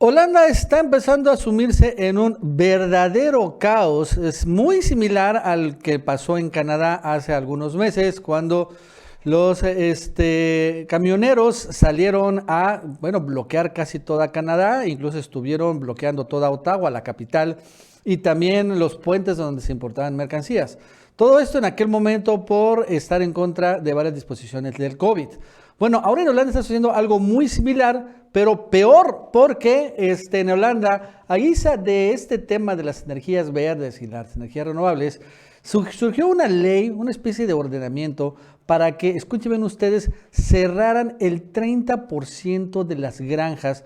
Holanda está empezando a sumirse en un verdadero caos. Es muy similar al que pasó en Canadá hace algunos meses, cuando los camioneros salieron a, bueno, bloquear casi toda Canadá, incluso estuvieron bloqueando toda Ottawa, la capital, y también los puentes donde se importaban mercancías. Todo esto en aquel momento por estar en contra de varias disposiciones del COVID. Bueno, ahora en Holanda está sucediendo algo muy similar, pero peor, porque en Holanda, a guisa de este tema de las energías verdes y las energías renovables, surgió una ley, una especie de ordenamiento para que, escuchen bien ustedes, cerraran el 30% de las granjas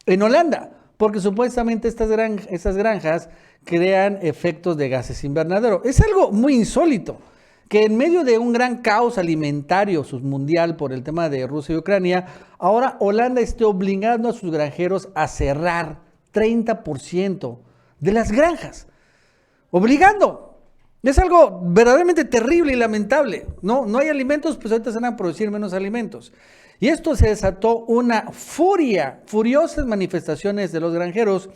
en Holanda, porque supuestamente estas granjas crean efectos de gases invernadero. Es algo muy insólito que en medio de un gran caos alimentario submundial por el tema de Rusia y Ucrania, ahora Holanda esté obligando a sus granjeros a cerrar 30% de las granjas. Obligando. Es algo verdaderamente terrible y lamentable. No hay alimentos, pues ahorita se van a producir menos alimentos. Y esto se desató una furiosas manifestaciones de los granjeros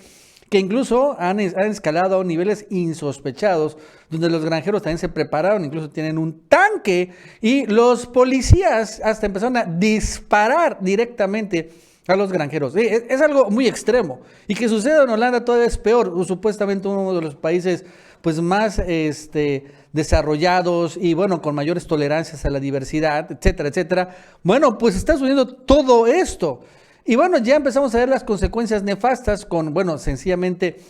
que incluso han escalado a niveles insospechados, donde los granjeros también se prepararon, incluso tienen un tanque, y los policías hasta empezaron a disparar directamente a los granjeros. Es algo muy extremo, y que suceda en Holanda todavía es peor, supuestamente uno de los países pues más desarrollados y bueno, con mayores tolerancias a la diversidad, etcétera, etcétera. Bueno, pues está sucediendo todo esto. Y bueno, ya empezamos a ver las consecuencias nefastas con, bueno, sencillamente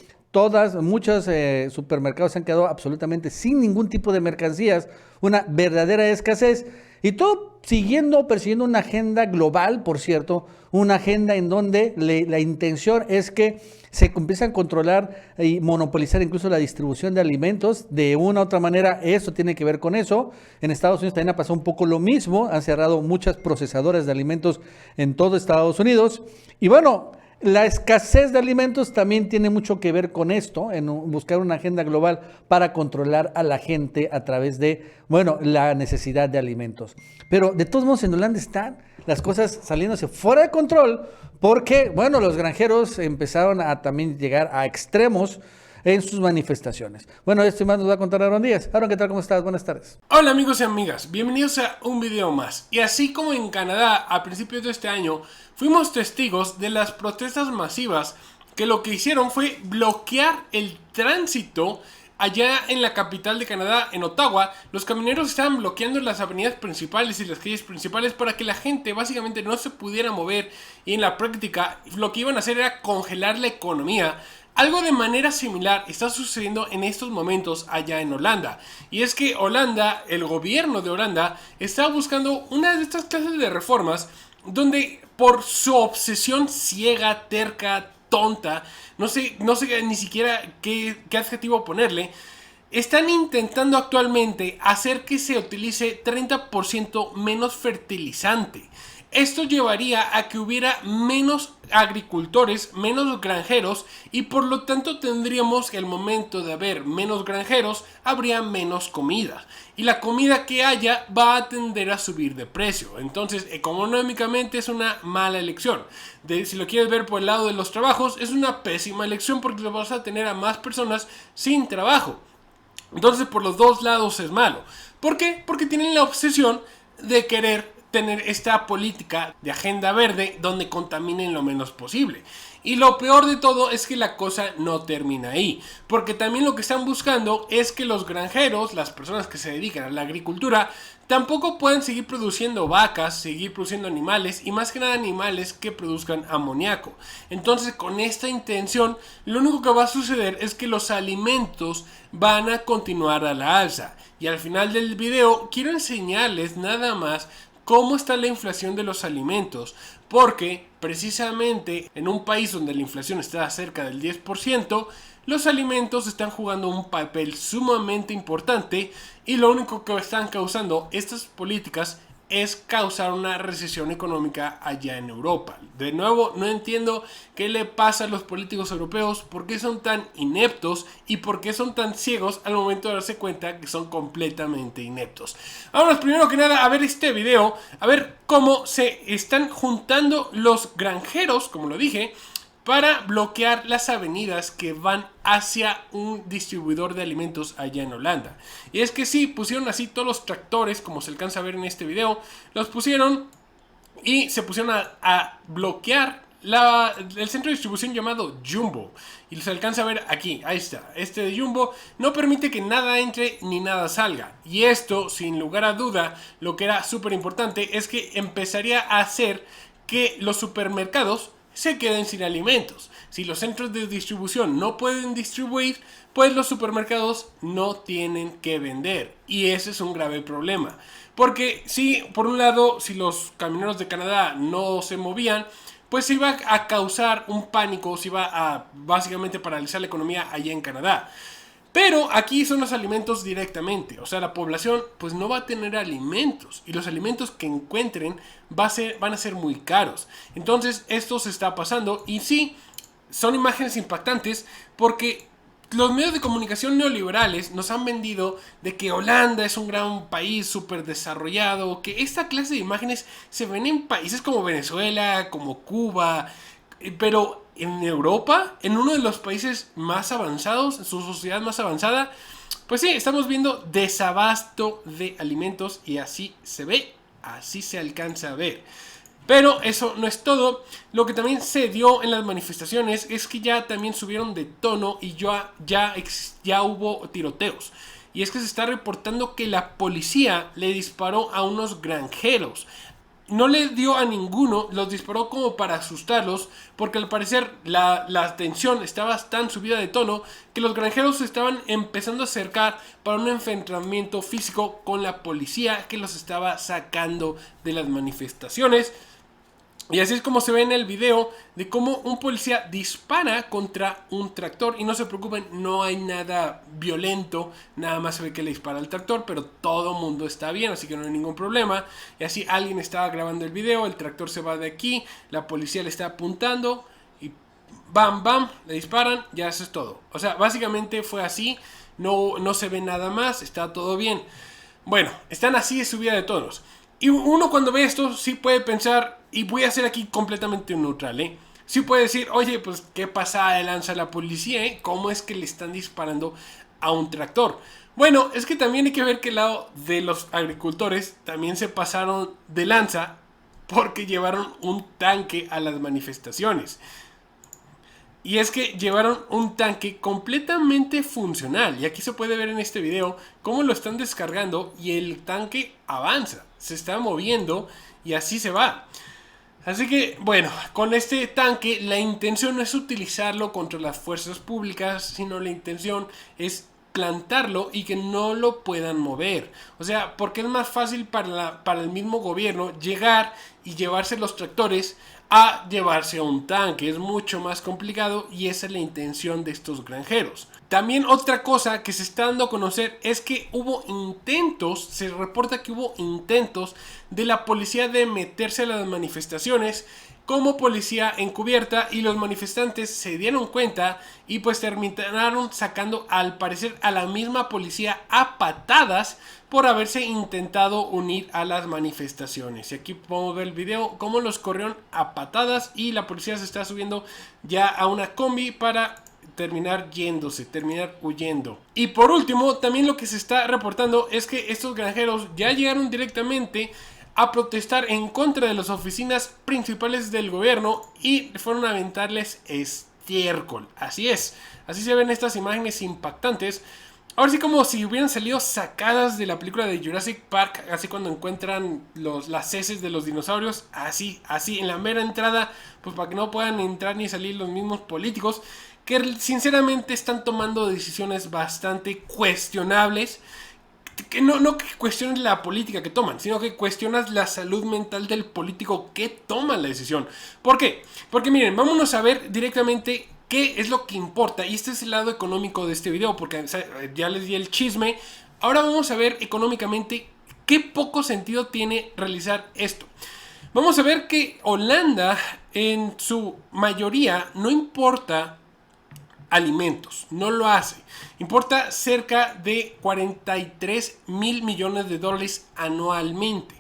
muchos supermercados se han quedado absolutamente sin ningún tipo de mercancías, una verdadera escasez. Y todo persiguiendo una agenda global, por cierto, una agenda en donde la intención es que se empiezan a controlar y monopolizar incluso la distribución de alimentos. De una u otra manera, eso tiene que ver con eso. En Estados Unidos también ha pasado un poco lo mismo. Han cerrado muchas procesadoras de alimentos en todo Estados Unidos. Y bueno, la escasez de alimentos también tiene mucho que ver con esto, en buscar una agenda global para controlar a la gente a través de, bueno, la necesidad de alimentos. Pero de todos modos en Holanda están las cosas saliéndose fuera de control porque, bueno, los granjeros empezaron a también llegar a extremos en sus manifestaciones. Bueno, esto más nos va a contar Aaron Díaz. Aaron, ¿qué tal? ¿Cómo estás? Buenas tardes. Hola amigos y amigas, bienvenidos a un video más. Y así como en Canadá a principios de este año fuimos testigos de las protestas masivas que lo que hicieron fue bloquear el tránsito allá en la capital de Canadá, en Ottawa. Los camioneros estaban bloqueando las avenidas principales y las calles principales para que la gente básicamente no se pudiera mover, y en la práctica lo que iban a hacer era congelar la economía. Algo de manera similar está sucediendo en estos momentos allá en Holanda. Y es que Holanda, el gobierno de Holanda, está buscando una de estas clases de reformas donde por su obsesión ciega, terca, tonta, no sé ni siquiera qué adjetivo ponerle, están intentando actualmente hacer que se utilice 30% menos fertilizante. Esto llevaría a que hubiera menos agricultores, menos granjeros, y por lo tanto tendríamos que al momento de haber menos granjeros, habría menos comida. Y la comida que haya va a tender a subir de precio. Entonces, económicamente es una mala elección. Si lo quieres ver por el lado de los trabajos, es una pésima elección porque vas a tener a más personas sin trabajo. Entonces, por los dos lados es malo. ¿Por qué? Porque tienen la obsesión de querer tener esta política de agenda verde donde contaminen lo menos posible. Y lo peor de todo es que la cosa no termina ahí, porque también lo que están buscando es que los granjeros, las personas que se dedican a la agricultura, tampoco puedan seguir produciendo vacas, seguir produciendo animales, y más que nada animales que produzcan amoníaco. Entonces, con esta intención, lo único que va a suceder es que los alimentos van a continuar a la alza. Y al final del video quiero enseñarles nada más cómo está la inflación de los alimentos, porque precisamente en un país donde la inflación está cerca del 10%, los alimentos están jugando un papel sumamente importante, y lo único que están causando estas políticas es causar una recesión económica allá en Europa. De nuevo, no entiendo qué le pasa a los políticos europeos, por qué son tan ineptos y por qué son tan ciegos al momento de darse cuenta que son completamente ineptos. Vámonos primero que nada a ver este video, a ver cómo se están juntando los granjeros, como lo dije, para bloquear las avenidas que van hacia un distribuidor de alimentos allá en Holanda. Y es que sí, pusieron así todos los tractores, como se alcanza a ver en este video, los pusieron y se pusieron a bloquear el centro de distribución llamado Jumbo. Y se alcanza a ver aquí, ahí está. Este de Jumbo no permite que nada entre ni nada salga. Y esto, sin lugar a duda, lo que era súper importante es que empezaría a hacer que los supermercados se queden sin alimentos. Si los centros de distribución no pueden distribuir, pues los supermercados no tienen que vender. Y ese es un grave problema. Porque si, por un lado, si los camioneros de Canadá no se movían, pues se iba a causar un pánico, se iba a básicamente paralizar la economía allá en Canadá. Pero aquí son los alimentos directamente, o sea, la población pues no va a tener alimentos y los alimentos que encuentren van a ser muy caros. Entonces esto se está pasando y sí, son imágenes impactantes porque los medios de comunicación neoliberales nos han vendido de que Holanda es un gran país súper desarrollado, que esta clase de imágenes se ven en países como Venezuela, como Cuba, pero en Europa, en uno de los países más avanzados, en su sociedad más avanzada, pues sí, estamos viendo desabasto de alimentos y así se ve, así se alcanza a ver. Pero eso no es todo. Lo que también se dio en las manifestaciones es que ya también subieron de tono y ya hubo tiroteos. Y es que se está reportando que la policía le disparó a unos granjeros. No le dio a ninguno, los disparó como para asustarlos, porque al parecer la tensión estaba tan subida de tono que los granjeros se estaban empezando a acercar para un enfrentamiento físico con la policía que los estaba sacando de las manifestaciones. Y así es como se ve en el video de cómo un policía dispara contra un tractor. Y no se preocupen, no hay nada violento, nada más se ve que le dispara al tractor, pero todo el mundo está bien, así que no hay ningún problema. Y así alguien estaba grabando el video, el tractor se va de aquí, la policía le está apuntando y bam, bam, le disparan, ya eso es todo. O sea, básicamente fue así, no se ve nada más, está todo bien. Bueno, están así de subida de tonos. Y uno cuando ve esto sí puede pensar, y voy a ser aquí completamente neutral, sí puede decir, oye, pues qué pasada de lanza la policía, ¿cómo es que le están disparando a un tractor? Bueno, es que también hay que ver que el lado de los agricultores también se pasaron de lanza porque llevaron un tanque a las manifestaciones. Y es que llevaron un tanque completamente funcional. Y aquí se puede ver en este video cómo lo están descargando y el tanque avanza, se está moviendo y así se va. Así que, bueno, con este tanque la intención no es utilizarlo contra las fuerzas públicas, sino la intención es plantarlo y que no lo puedan mover. O sea, porque es más fácil para el mismo gobierno llegar y llevarse los tractores a llevarse a un tanque. Es mucho más complicado y esa es la intención de estos granjeros. También otra cosa que se está dando a conocer es que hubo intentos, se reporta que hubo intentos de la policía de meterse a las manifestaciones como policía encubierta y los manifestantes se dieron cuenta y pues terminaron sacando al parecer a la misma policía a patadas por haberse intentado unir a las manifestaciones. Y aquí podemos ver el video cómo los corrieron a patadas y la policía se está subiendo ya a una combi para terminar huyendo. Y por último, también lo que se está reportando es que estos granjeros ya llegaron directamente a protestar en contra de las oficinas principales del gobierno y fueron a aventarles estiércol. Así es, así se ven estas imágenes impactantes. Ahora sí, como si hubieran salido sacadas de la película de Jurassic Park, así cuando encuentran las heces de los dinosaurios, así en la mera entrada, pues para que no puedan entrar ni salir los mismos políticos, que sinceramente están tomando decisiones bastante cuestionables. Que no que cuestiones la política que toman, sino que cuestionas la salud mental del político que toma la decisión. ¿Por qué? Porque miren, vámonos a ver directamente qué es lo que importa. Y este es el lado económico de este video, porque ya les di el chisme. Ahora vamos a ver económicamente qué poco sentido tiene realizar esto. Vamos a ver que Holanda en su mayoría no importa alimentos, no lo hace. Importa cerca de 43 mil millones de dólares anualmente.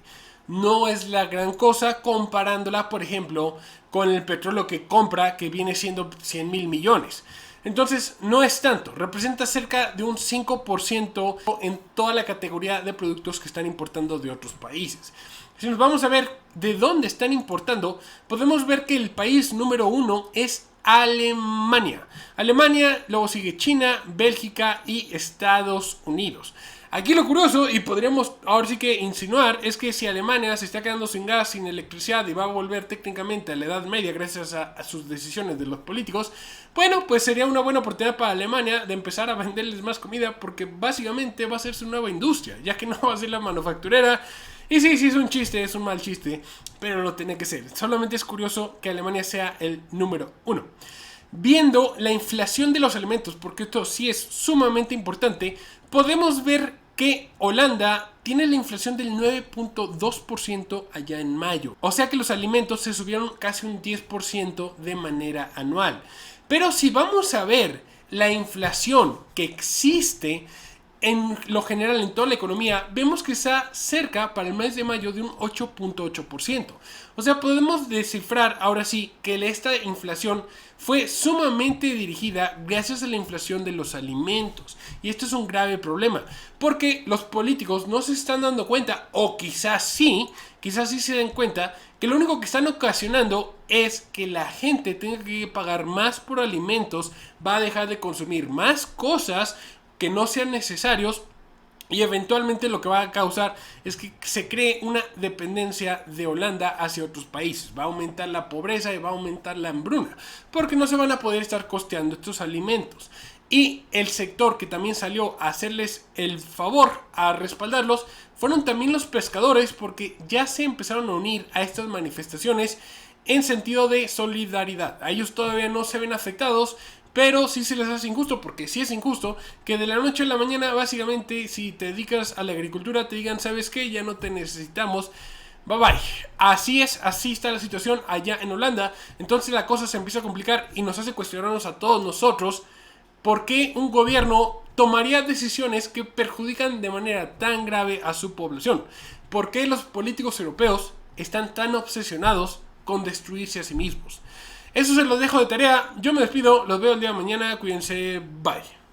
No es la gran cosa comparándola, por ejemplo, con el petróleo que compra, que viene siendo 100.000 millones. Entonces no es tanto, representa cerca de un 5% en toda la categoría de productos que están importando de otros países. Si nos vamos a ver de dónde están importando, podemos ver que el país número 1 es Alemania. Alemania, luego sigue China, Bélgica y Estados Unidos. Aquí lo curioso, y podríamos ahora sí que insinuar, es que si Alemania se está quedando sin gas, sin electricidad y va a volver técnicamente a la Edad Media gracias a sus decisiones de los políticos, bueno, pues sería una buena oportunidad para Alemania de empezar a venderles más comida, porque básicamente va a ser su nueva industria, ya que no va a ser la manufacturera. Y sí, es un chiste, es un mal chiste, pero lo tiene que ser. Solamente es curioso que Alemania sea el número 1. Viendo la inflación de los alimentos, porque esto sí es sumamente importante, podemos ver que Holanda tiene la inflación del 9.2% allá en mayo. O sea que los alimentos se subieron casi un 10% de manera anual. Pero si vamos a ver la inflación que existe en lo general en toda la economía, vemos que está cerca para el mes de mayo de un 8.8%. O sea, podemos descifrar ahora sí que esta inflación fue sumamente dirigida gracias a la inflación de los alimentos. Y esto es un grave problema, porque los políticos no se están dando cuenta, o quizás sí se den cuenta, que lo único que están ocasionando es que la gente tenga que pagar más por alimentos, va a dejar de consumir más cosas que no sean necesarios, y eventualmente lo que va a causar es que se cree una dependencia de Holanda hacia otros países. Va a aumentar la pobreza y va a aumentar la hambruna, porque no se van a poder estar costeando estos alimentos. Y el sector que también salió a hacerles el favor, a respaldarlos, fueron también los pescadores, porque ya se empezaron a unir a estas manifestaciones en sentido de solidaridad. A ellos todavía no se ven afectados, pero sí se les hace injusto, porque sí es injusto que de la noche a la mañana, básicamente, si te dedicas a la agricultura, te digan, ¿sabes qué? Ya no te necesitamos, bye bye. Así es, así está la situación allá en Holanda. Entonces la cosa se empieza a complicar y nos hace cuestionarnos a todos nosotros por qué un gobierno tomaría decisiones que perjudican de manera tan grave a su población. ¿Por qué los políticos europeos están tan obsesionados con destruirse a sí mismos? Eso se los dejo de tarea. Yo me despido. Los veo el día de mañana. Cuídense. Bye.